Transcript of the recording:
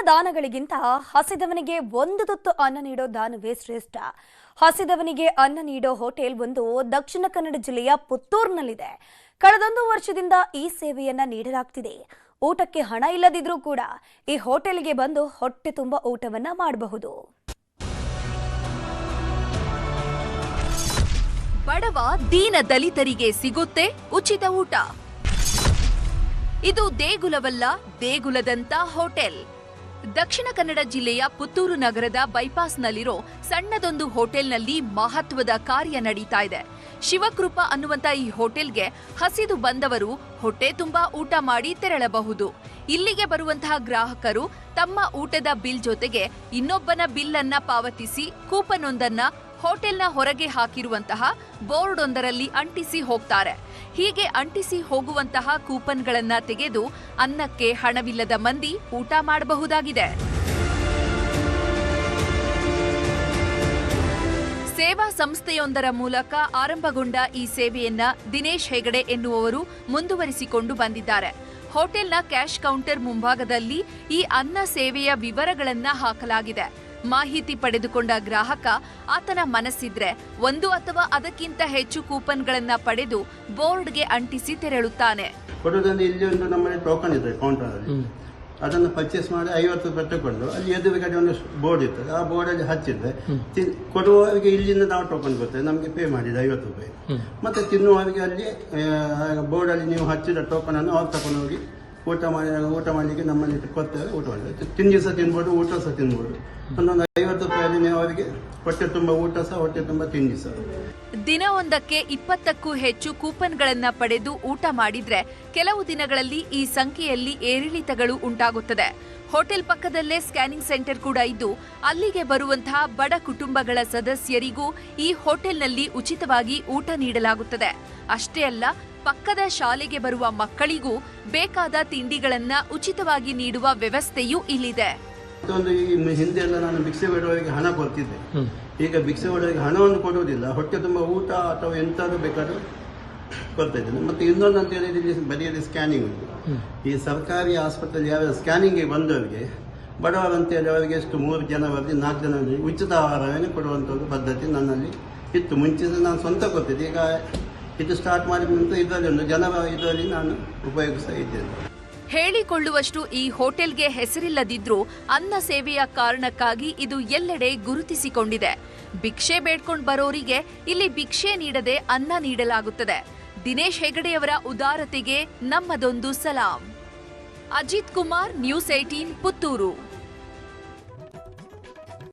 ದಾನಗಳಿಗಿಂತ ಹಸಿದವನಿಗೆ ಒಂದು ತುತ್ತು ಅನ್ನ ನೀಡೋ ದಾನವೇ ಶ್ರೇಷ್ಠ. ಹಸಿದವನಿಗೆ ಅನ್ನ ನೀಡೋ ಹೋಟೆಲ್ ಒಂದು ದಕ್ಷಿಣ ಕನ್ನಡ ಜಿಲ್ಲೆಯ ಪುತ್ತೂರಿನಲ್ಲಿದೆ. ಕಳೆದೊಂದು ವರ್ಷದಿಂದ ಈ ಸೇವೆಯನ್ನ ನೀಡಲಾಗ್ತಿದೆ. ಊಟಕ್ಕೆ ಹಣ ಇಲ್ಲದಿದ್ರೂ ಕೂಡ ಈ ಹೋಟೆಲ್ಗೆ ಬಂದು ಹೊಟ್ಟೆ ತುಂಬ ಊಟವನ್ನ ಮಾಡಬಹುದು. ಬಡವ ದೀನ ದಲಿತರಿಗೆ ಸಿಗುತ್ತೆ ಉಚಿತ ಊಟ. ಇದು ದೇಗುಲವಲ್ಲ, ದೇಗುಲದಂತ ಹೋಟೆಲ್. ದಕ್ಷಿಣ ಕನ್ನಡ ಜಿಲ್ಲೆಯ ಪುತ್ತೂರು ನಗರದ ಬೈಪಾಸ್ನಲ್ಲಿರೋ ಸಣ್ಣದೊಂದು ಹೋಟೆಲ್ನಲ್ಲಿ ಮಹತ್ವದ ಕಾರ್ಯ ನಡೀತಾ ಇದೆ. ಶಿವಕೃಪಾ ಅನ್ನುವಂತ ಈ ಹೋಟೆಲ್ಗೆ ಹಸಿದು ಬಂದವರು ಹೊಟ್ಟೆ ತುಂಬಾ ಊಟ ಮಾಡಿ ತೆರಳಬಹುದು. ಇಲ್ಲಿಗೆ ಬರುವಂತಹ ಗ್ರಾಹಕರು ತಮ್ಮ ಊಟದ ಬಿಲ್ ಜೊತೆಗೆ ಇನ್ನೊಬ್ಬನ ಬಿಲ್ ಅನ್ನ ಪಾವತಿಸಿ ಕೂಪನ್ ಒಂದನ್ನ ಹೋಟೆಲ್ನ ಹೊರಗೆ ಹಾಕಿರುವಂತಹ ಬೋರ್ಡ್ ಒಂದರಲ್ಲಿ ಅಂಟಿಸಿ ಹೋಗ್ತಾರೆ. ಹೀಗೆ ಅಂಟಿಸಿ ಹೋಗುವಂತಹ ಕೂಪನ್ಗಳನ್ನ ತೆಗೆದು ಅನ್ನಕ್ಕೆ ಹಣವಿಲ್ಲದ ಮಂದಿ ಊಟ ಮಾಡಬಹುದಾಗಿದೆ. ಸೇವಾ ಸಂಸ್ಥೆಯೊಂದರ ಮೂಲಕ ಆರಂಭಗೊಂಡ ಈ ಸೇವೆಯನ್ನ ದಿನೇಶ್ ಹೆಗಡೆ ಎನ್ನುವವರು ಮುಂದುವರಿಸಿಕೊಂಡು ಬಂದಿದ್ದಾರೆ. ಹೋಟೆಲ್ನ ಕ್ಯಾಶ್ ಕೌಂಟರ್ ಮುಂಭಾಗದಲ್ಲಿ ಈ ಅನ್ನ ಸೇವೆಯ ವಿವರಗಳನ್ನ ಹಾಕಲಾಗಿದೆ. ಮಾಹಿತಿ ಪಡೆದುಕೊಂಡ ಗ್ರಾಹಕ ಆತನ ಮನಸ್ಸಿದ್ರೆ ಒಂದು ಅಥವಾ ಅದಕ್ಕಿಂತ ಹೆಚ್ಚು ಕೂಪನ್ಗಳನ್ನ ಪಡೆದು ಬೋರ್ಡ್ಗೆ ಅಂಟಿಸಿ ತೆರಳುತ್ತಾನೆ. ಇಲ್ಲಿ ಒಂದು ನಮ್ಮಲ್ಲಿ ಟೋಕನ್ ಇದೆ ಕೌಂಟರ್ ಅಲ್ಲಿ, ಅದನ್ನು ಪರ್ಚೇಸ್ ಮಾಡಿ 50 ರೂಪಾಯಿ ತಗೊಂಡು ಅಲ್ಲಿ ಎದುರುಗಡೆ ಒಂದು ಬೋರ್ಡ್ ಇರ್ತದೆ, ಆ ಬೋರ್ಡ್ ಅಲ್ಲಿ ಹಚ್ಚಿದ್ರೆ ಕೊಡುವವರಿಗೆ ಇಲ್ಲಿಂದ ನಾವು ಟೋಕನ್ ಬರ್ತದೆ, ನಮಗೆ ಪೇ ಮಾಡಿದ 50 ರೂಪಾಯಿ. ಮತ್ತೆ ತಿನ್ನುವವರಿಗೆ ಅಲ್ಲಿ ಬೋರ್ಡ್ ಅಲ್ಲಿ ನೀವು ಹಚ್ಚಿದ ಟೋಕನ್ ಅನ್ನು ಅವ್ರು ತಗೊಂಡು ಹೋಗಿ ಊಟ ಮಾಡಲಿಕ್ಕೆ ನಮ್ಮಲ್ಲಿ ಕೊಡ್ತೇವೆ. ಊಟ ಮಾಡಿದ್ರೆ ತಿಂಡಿ ಸಹ ತಿನ್ಬೋದು, ಊಟ ಸಹ ತಿನ್ಬೋದು. ಒಂದೊಂದು 50 ರೂಪಾಯಲ್ಲಿ ನೀವು ಅವರಿಗೆ ಹೊಟ್ಟೆ ತುಂಬ ಊಟ ಸಹ, ಹೊಟ್ಟೆ ತುಂಬ ತಿಂಡಿ ಸಹ. ದಿನವೊಂದಕ್ಕೆ 20ಕ್ಕೂ ಹೆಚ್ಚು ಕೂಪನ್ಗಳನ್ನ ಪಡೆದು ಊಟ ಮಾಡಿದ್ರೆ ಕೆಲವು ದಿನಗಳಲ್ಲಿ ಈ ಸಂಖ್ಯೆಯಲ್ಲಿ ಏರಿಳಿತಗಳು ಉಂಟಾಗುತ್ತದೆ. ಹೋಟೆಲ್ ಪಕ್ಕದಲ್ಲೇ ಸ್ಕ್ಯಾನಿಂಗ್ ಸೆಂಟರ್ ಕೂಡ ಇದ್ದು ಅಲ್ಲಿಗೆ ಬರುವಂತಹ ಬಡ ಕುಟುಂಬಗಳ ಸದಸ್ಯರಿಗೂ ಈ ಹೋಟೆಲ್ನಲ್ಲಿ ಉಚಿತವಾಗಿ ಊಟ ನೀಡಲಾಗುತ್ತದೆ. ಅಷ್ಟೇ ಅಲ್ಲ, ಪಕ್ಕದ ಶಾಲೆಗೆ ಬರುವ ಮಕ್ಕಳಿಗೂ ಬೇಕಾದ ತಿಂಡಿಗಳನ್ನ ಉಚಿತವಾಗಿ ನೀಡುವ ವ್ಯವಸ್ಥೆಯೂ ಇಲ್ಲಿದೆ. ಹಿಂದೆ ಎಲ್ಲ ನಾನು ಭಿಕ್ಷೆ ಬೇಡುವವರಿಗೆ ಹಣ ಕೊಡ್ತಿದ್ದೆ. ಈಗ ಭಿಕ್ಷೆ ಬೇಡುವವರಿಗೆ ಹಣವನ್ನು ಕೊಡುವುದಿಲ್ಲ, ಹೊಟ್ಟೆ ತುಂಬ ಊಟ ಅಥವಾ ಎಂತಾದ್ರೂ ಬೇಕಾದ್ರೂ ಕೊಡ್ತಾ ಇದ್ದೇನೆ. ಮತ್ತೆ ಇನ್ನೊಂದು ಅಂತ ಹೇಳಿದ್ರೆ ಬದಿಯಲ್ಲಿ ಸ್ಕ್ಯಾನಿಂಗ್ ಉಂಟು. ಈ ಸರ್ಕಾರಿ ಆಸ್ಪತ್ರೆಯಲ್ಲಿ ಯಾವ ಸ್ಕ್ಯಾನಿಂಗ್ಗೆ ಬಂದವರಿಗೆ ಬಡವರಂತೇಳಿ ಅವರಿಗೆ ಎಷ್ಟು 3 ಜನವರೆಗೆ 4 ಜನವರೆಗೆ ಉಚಿತ ಆಹಾರವನ್ನು ಕೊಡುವಂಥ ಒಂದು ಪದ್ಧತಿ ನನ್ನಲ್ಲಿ ಇತ್ತು. ಮುಂಚೆ ನಾನು ಸ್ವಂತ ಕೊಡ್ತಿದ್ದೆ, ಈಗ ಇದು ಸ್ಟಾರ್ಟ್ ಮಾಡಿದ ನಂತರ ಇದರಲ್ಲಿ ಒಂದು ಇದರಲ್ಲಿ ನಾನು ಉಪಯೋಗಿಸ್ತಾ ಇದ್ದೇನೆ. ಹೇಳಿಕೊಳ್ಳುವಷ್ಟು ಈ ಹೋಟೆಲ್ಗೆ ಹೆಸರಿಲ್ಲದಿದ್ರೂ ಅನ್ನ ಸೇವೆಯ ಕಾರಣಕ್ಕಾಗಿ ಇದು ಎಲ್ಲೆಡೆ ಗುರುತಿಸಿಕೊಂಡಿದೆ. ಭಿಕ್ಷೆ ಬೇಡ್ಕೊಂಡು ಬರೋರಿಗೆ ಇಲ್ಲಿ ಭಿಕ್ಷೆ ನೀಡದೆ ಅನ್ನ ನೀಡಲಾಗುತ್ತದೆ. ದಿನೇಶ್ ಹೆಗಡೆಯವರ ಉದಾರತೆಗೆ ನಮ್ಮದೊಂದು ಸಲಾಂ. ಅಜಿತ್ ಕುಮಾರ್, ನ್ಯೂಸ್ 18 ಪುತ್ತೂರು.